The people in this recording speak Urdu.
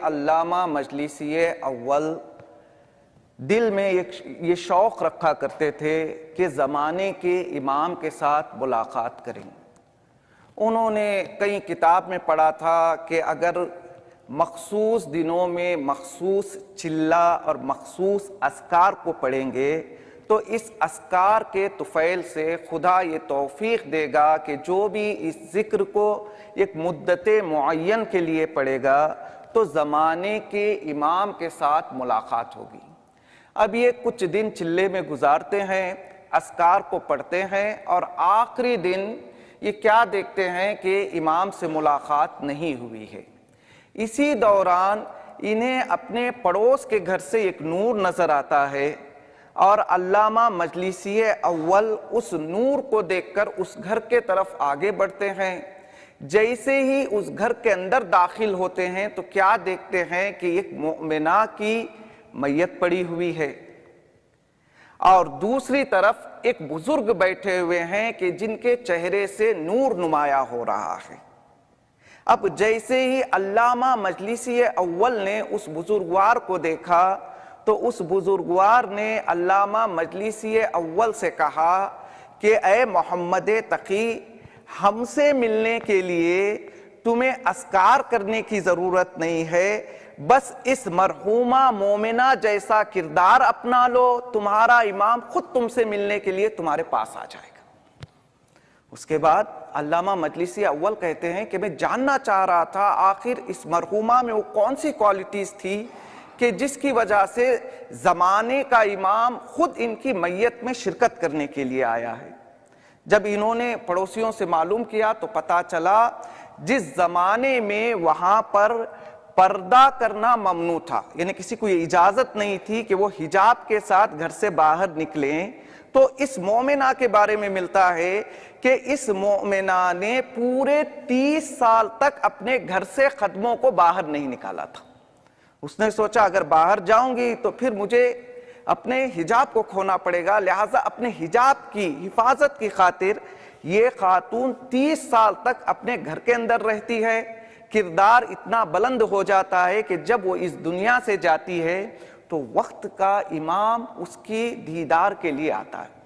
علامہ مجلسی اول دل میں یہ شوق رکھا کرتے تھے کہ زمانے کے امام کے ساتھ ملاقات کریں۔ انہوں نے کئی کتاب میں پڑھا تھا کہ اگر مخصوص دنوں میں مخصوص چلہ اور مخصوص اذکار کو پڑھیں گے تو اس اذکار کے طفیل سے خدا یہ توفیق دے گا کہ جو بھی اس ذکر کو ایک مدت معین کے لیے پڑھے گا تو زمانے کے امام کے ساتھ ملاقات ہوگی۔ اب یہ کچھ دن چلے میں گزارتے ہیں، اذکار کو پڑھتے ہیں، اور آخری دن یہ کیا دیکھتے ہیں کہ امام سے ملاقات نہیں ہوئی ہے۔ اسی دوران انہیں اپنے پڑوس کے گھر سے ایک نور نظر آتا ہے، اور علامہ مجلسی اول اس نور کو دیکھ کر اس گھر کے طرف آگے بڑھتے ہیں۔ جیسے ہی اس گھر کے اندر داخل ہوتے ہیں تو کیا دیکھتے ہیں کہ ایک مؤمنہ کی میت پڑی ہوئی ہے، اور دوسری طرف ایک بزرگ بیٹھے ہوئے ہیں کہ جن کے چہرے سے نور نمایاں ہو رہا ہے۔ اب جیسے ہی علامہ مجلسی اول نے اس بزرگوار کو دیکھا تو اس بزرگوار نے علامہ مجلسی اول سے کہا کہ اے محمد تقی، ہم سے ملنے کے لیے تمہیں اذکار کرنے کی ضرورت نہیں ہے، بس اس مرحومہ مومنہ جیسا کردار اپنا لو، تمہارا امام خود تم سے ملنے کے لیے تمہارے پاس آ جائے گا۔ اس کے بعد علامہ مجلسی اول کہتے ہیں کہ میں جاننا چاہ رہا تھا آخر اس مرحومہ میں وہ کون سی کوالٹیز تھی کہ جس کی وجہ سے زمانے کا امام خود ان کی میت میں شرکت کرنے کے لیے آیا ہے۔ جب انہوں نے پڑوسیوں سے معلوم کیا تو پتہ چلا جس زمانے میں وہاں پر پردہ کرنا ممنوع تھا، یعنی کسی کو یہ اجازت نہیں تھی کہ وہ حجاب کے ساتھ گھر سے باہر نکلیں، تو اس مومنہ کے بارے میں ملتا ہے کہ اس مومنہ نے پورے 30 سال تک اپنے گھر سے خدموں کو باہر نہیں نکالا تھا۔ اس نے سوچا اگر باہر جاؤں گی تو پھر مجھے اپنے حجاب کو کھونا پڑے گا، لہٰذا اپنے حجاب کی حفاظت کی خاطر یہ خاتون 30 سال تک اپنے گھر کے اندر رہتی ہے۔ کردار اتنا بلند ہو جاتا ہے کہ جب وہ اس دنیا سے جاتی ہے تو وقت کا امام اس کی دیدار کے لیے آتا ہے۔